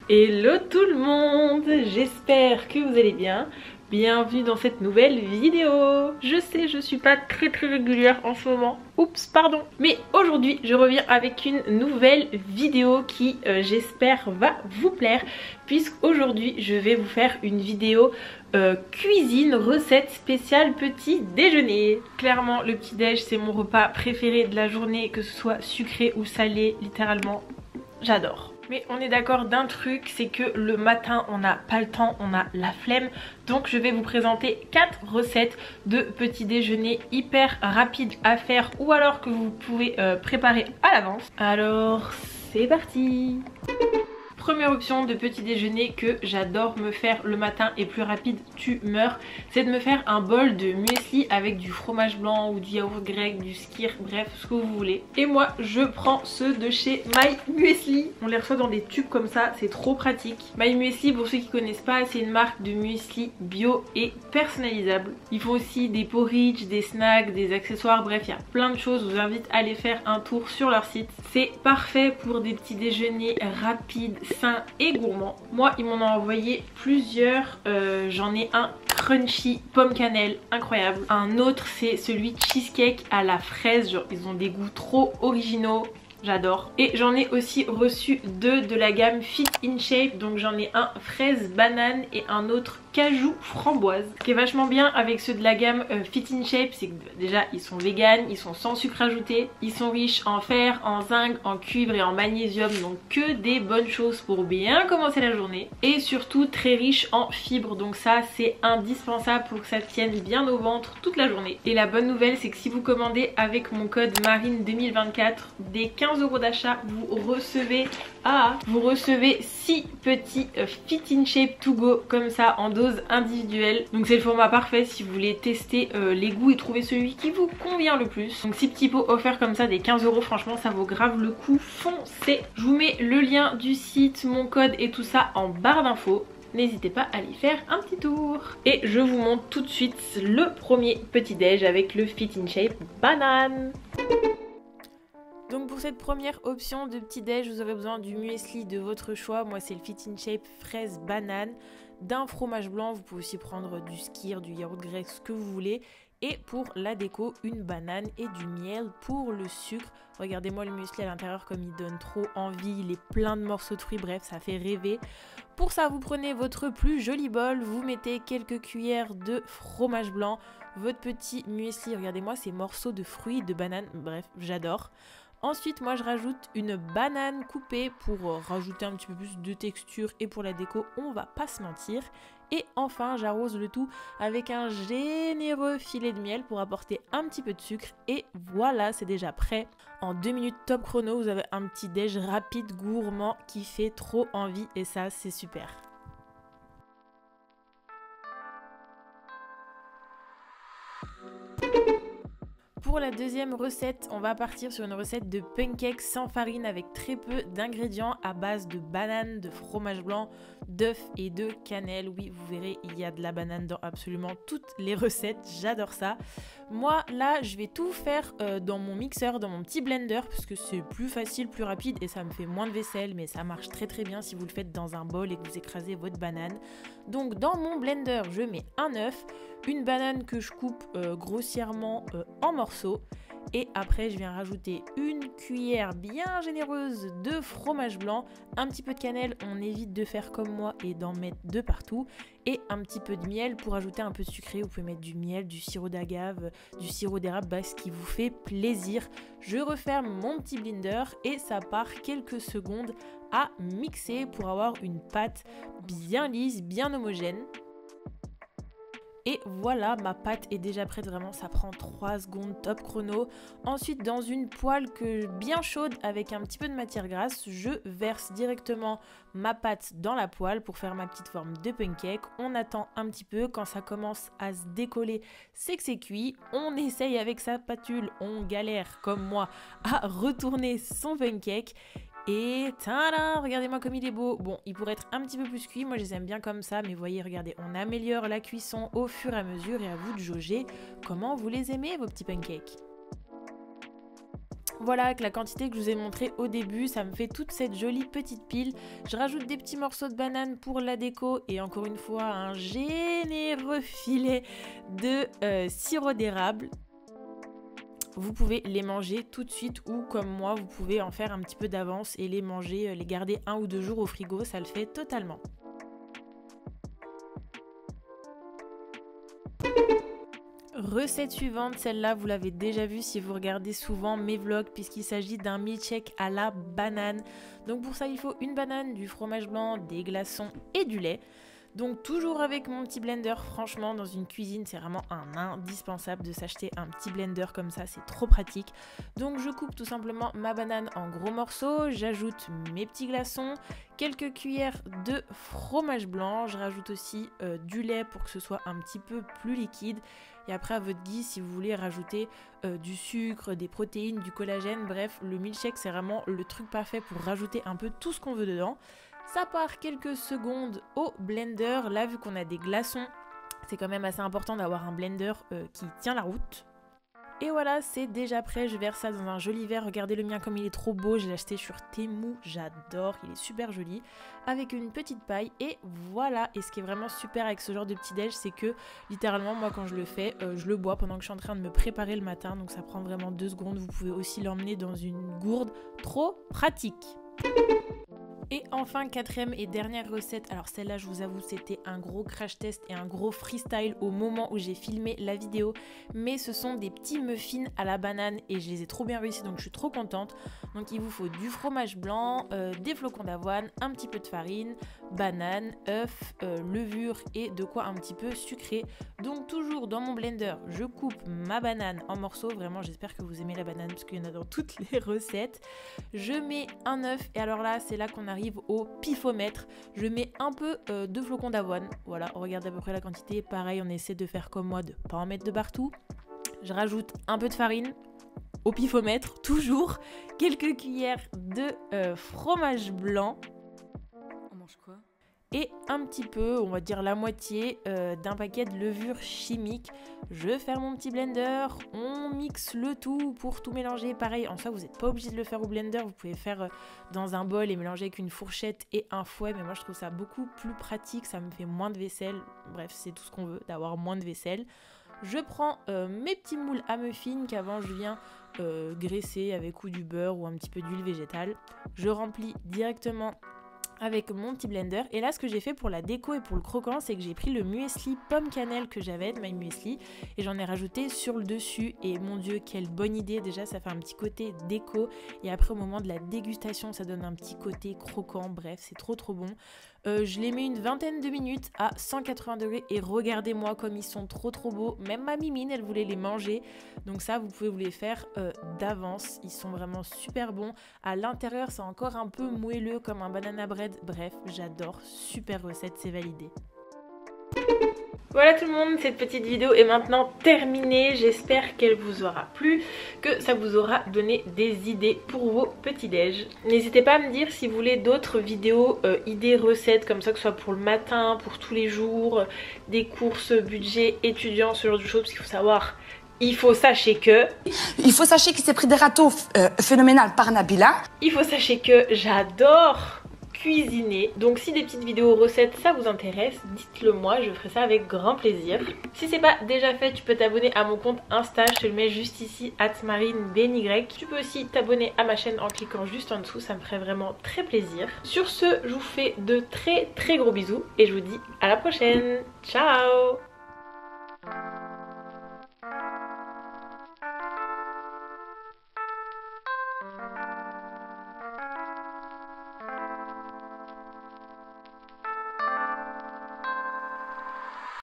Hello tout le monde, j'espère que vous allez bien. Bienvenue dans cette nouvelle vidéo. Je sais, je suis pas très régulière en ce moment. Oups, pardon. Mais aujourd'hui, je reviens avec une nouvelle vidéo qui, j'espère, va vous plaire. Puisqu'aujourd'hui, je vais vous faire une vidéo cuisine, recette spéciale petit déjeuner. Clairement, le petit déj, c'est mon repas préféré de la journée, que ce soit sucré ou salé, littéralement, j'adore. Mais on est d'accord d'un truc, c'est que le matin on n'a pas le temps, on a la flemme. Donc je vais vous présenter 4 recettes de petit déjeuner hyper rapides à faire ou alors que vous pouvez préparer à l'avance. Alors c'est parti! Première option de petit déjeuner que j'adore me faire le matin et plus rapide tu meurs, c'est de me faire un bol de muesli avec du fromage blanc ou du yaourt grec, du skyr, bref ce que vous voulez. Et moi je prends ceux de chez My Muesli. On les reçoit dans des tubes comme ça, c'est trop pratique. My Muesli, pour ceux qui connaissent pas, c'est une marque de muesli bio et personnalisable. Ils font aussi des porridge, des snacks, des accessoires, bref il y a plein de choses. Je vous invite à aller faire un tour sur leur site. C'est parfait pour des petits déjeuners rapides, sain et gourmand. Moi ils m'en ont envoyé plusieurs, j'en ai un crunchy pomme cannelle, incroyable. Un autre c'est celui cheesecake à la fraise, genre ils ont des goûts trop originaux, j'adore. Et j'en ai aussi reçu deux de la gamme Fit in Shape, donc j'en ai un fraise banane et un autre cajou framboise. Ce qui est vachement bien avec ceux de la gamme Fit in Shape, c'est que déjà ils sont vegan, ils sont sans sucre ajouté, ils sont riches en fer, en zinc, en cuivre et en magnésium, donc que des bonnes choses pour bien commencer la journée. Et surtout très riches en fibres, donc ça c'est indispensable pour que ça tienne bien au ventre toute la journée. Et la bonne nouvelle c'est que si vous commandez avec mon code Marine2024, dès 15 € d'achat, vous recevez 6 petits Fit in Shape to go comme ça en dose individuelle. Donc c'est le format parfait si vous voulez tester les goûts et trouver celui qui vous convient le plus. Donc 6 petits pots offerts comme ça des 15 €, franchement ça vaut grave le coup, foncez. Je vous mets le lien du site, mon code et tout ça en barre d'infos. N'hésitez pas à y faire un petit tour. Et je vous montre tout de suite le premier petit déj avec le Fit in Shape banane. Donc pour cette première option de petit déj, vous aurez besoin du muesli de votre choix. Moi c'est le Fit in Shape fraise banane, d'un fromage blanc, vous pouvez aussi prendre du skyr, du yaourt grec, ce que vous voulez. Et pour la déco, une banane et du miel pour le sucre. Regardez-moi le muesli à l'intérieur comme il donne trop envie, il est plein de morceaux de fruits, bref ça fait rêver. Pour ça vous prenez votre plus joli bol, vous mettez quelques cuillères de fromage blanc, votre petit muesli, regardez-moi ces morceaux de fruits, de banane, bref j'adore. Ensuite, moi je rajoute une banane coupée pour rajouter un petit peu plus de texture et pour la déco, on va pas se mentir. Et enfin, j'arrose le tout avec un généreux filet de miel pour apporter un petit peu de sucre. Et voilà, c'est déjà prêt. En 2 minutes top chrono, vous avez un petit déj rapide, gourmand qui fait trop envie et ça, c'est super. Pour la deuxième recette, on va partir sur une recette de pancakes sans farine avec très peu d'ingrédients à base de banane, de fromage blanc, d'œufs et de cannelle. Oui, vous verrez, il y a de la banane dans absolument toutes les recettes, j'adore ça. Moi, là, je vais tout faire dans mon mixeur, dans mon petit blender, parce que c'est plus facile, plus rapide et ça me fait moins de vaisselle, mais ça marche très bien si vous le faites dans un bol et que vous écrasez votre banane. Donc, dans mon blender, je mets un œuf, une banane que je coupe grossièrement en morceaux et après je viens rajouter une cuillère bien généreuse de fromage blanc, un petit peu de cannelle, on évite de faire comme moi et d'en mettre de partout et un petit peu de miel pour ajouter un peu de sucré. Vous pouvez mettre du miel, du sirop d'agave, du sirop d'érable, bah, ce qui vous fait plaisir. Je referme mon petit blender et ça part quelques secondes à mixer pour avoir une pâte bien lisse, bien homogène. Et voilà, ma pâte est déjà prête, vraiment ça prend 3 secondes top chrono. Ensuite dans une poêle bien chaude avec un petit peu de matière grasse, je verse directement ma pâte dans la poêle pour faire ma petite forme de pancake. On attend un petit peu, quand ça commence à se décoller, c'est que c'est cuit. On essaye avec sa spatule, on galère comme moi à retourner son pancake. Et tada, regardez-moi comme il est beau. Bon, il pourrait être un petit peu plus cuit, moi je les aime bien comme ça, mais voyez, regardez, on améliore la cuisson au fur et à mesure et à vous de jauger comment vous les aimez vos petits pancakes. Voilà, avec la quantité que je vous ai montré au début, ça me fait toute cette jolie petite pile. Je rajoute des petits morceaux de banane pour la déco et encore une fois un généreux filet de sirop d'érable. Vous pouvez les manger tout de suite ou comme moi, vous pouvez en faire un petit peu d'avance et les manger, les garder 1 ou 2 jours au frigo, ça le fait totalement. Recette suivante, celle-là vous l'avez déjà vue si vous regardez souvent mes vlogs puisqu'il s'agit d'un milkshake à la banane. Donc pour ça il faut une banane, du fromage blanc, des glaçons et du lait. Donc toujours avec mon petit blender, franchement dans une cuisine c'est vraiment un indispensable de s'acheter un petit blender comme ça, c'est trop pratique. Donc je coupe tout simplement ma banane en gros morceaux, j'ajoute mes petits glaçons, quelques cuillères de fromage blanc, je rajoute aussi du lait pour que ce soit un petit peu plus liquide. Et après à votre guise si vous voulez rajouter du sucre, des protéines, du collagène, bref le milkshake c'est vraiment le truc parfait pour rajouter un peu tout ce qu'on veut dedans. Ça part quelques secondes au blender. Là, vu qu'on a des glaçons, c'est quand même assez important d'avoir un blender qui tient la route. Et voilà, c'est déjà prêt. Je verse ça dans un joli verre. Regardez le mien comme il est trop beau. Je l'ai acheté sur Temu. J'adore. Il est super joli. Avec une petite paille. Et voilà. Et ce qui est vraiment super avec ce genre de petit déj, c'est que littéralement, moi, quand je le fais, je le bois pendant que je suis en train de me préparer le matin. Donc ça prend vraiment 2 secondes. Vous pouvez aussi l'emmener dans une gourde. Trop pratique. Et enfin, quatrième et dernière recette, alors celle-là je vous avoue c'était un gros crash test et un gros freestyle au moment où j'ai filmé la vidéo, mais ce sont des petits muffins à la banane et je les ai trop bien réussi donc je suis trop contente. Donc il vous faut du fromage blanc, des flocons d'avoine, un petit peu de farine, banane, œufs, levure et de quoi un petit peu sucré. Donc toujours dans mon blender, je coupe ma banane en morceaux, vraiment j'espère que vous aimez la banane parce qu'il y en a dans toutes les recettes. Je mets un œuf et alors là c'est là qu'on arrive au pifomètre. Je mets un peu de flocons d'avoine. Voilà, on regarde à peu près la quantité. Pareil, on essaie de faire comme moi, de pas en mettre de partout. Je rajoute un peu de farine au pifomètre, toujours. Quelques cuillères de fromage blanc. On mange quoi ? Et un petit peu, on va dire la moitié d'un paquet de levure chimique. Je ferme mon petit blender, on mixe le tout pour tout mélanger. Pareil, en soi, vous n'êtes pas obligé de le faire au blender, vous pouvez faire dans un bol et mélanger avec une fourchette et un fouet. Mais moi, je trouve ça beaucoup plus pratique, ça me fait moins de vaisselle. Bref, c'est tout ce qu'on veut, d'avoir moins de vaisselle. Je prends mes petits moules à muffins qu'avant je viens graisser avec ou du beurre ou un petit peu d'huile végétale. Je remplis directement avec mon petit blender. Et là ce que j'ai fait pour la déco et pour le croquant, c'est que j'ai pris le muesli pomme cannelle que j'avais de My Muesli et j'en ai rajouté sur le dessus et mon dieu quelle bonne idée, déjà ça fait un petit côté déco et après au moment de la dégustation ça donne un petit côté croquant, bref c'est trop bon. Je les mets une vingtaine de minutes à 180 degrés et regardez-moi comme ils sont trop beaux. Même ma mimine elle voulait les manger, donc ça vous pouvez vous les faire d'avance, ils sont vraiment super bons. À l'intérieur c'est encore un peu moelleux comme un banana bread, bref j'adore, super recette, c'est validé. Voilà tout le monde, cette petite vidéo est maintenant terminée. J'espère qu'elle vous aura plu, que ça vous aura donné des idées pour vos petits déj. N'hésitez pas à me dire si vous voulez d'autres vidéos, idées, recettes comme ça, que ce soit pour le matin, pour tous les jours, des courses, budget, étudiants, ce genre de choses, parce qu'il faut savoir... Il faut sachez que qu'il s'est pris des râteaux phénoménales par Nabila. Il faut sachez que j'adore cuisiner. Donc si des petites vidéos recettes ça vous intéresse, dites-le moi, je ferai ça avec grand plaisir. Si c'est pas déjà fait, tu peux t'abonner à mon compte Insta, je te le mets juste ici, @marinebny. Tu peux aussi t'abonner à ma chaîne en cliquant juste en dessous, ça me ferait vraiment très plaisir. Sur ce, je vous fais de très gros bisous et je vous dis à la prochaine. Ciao!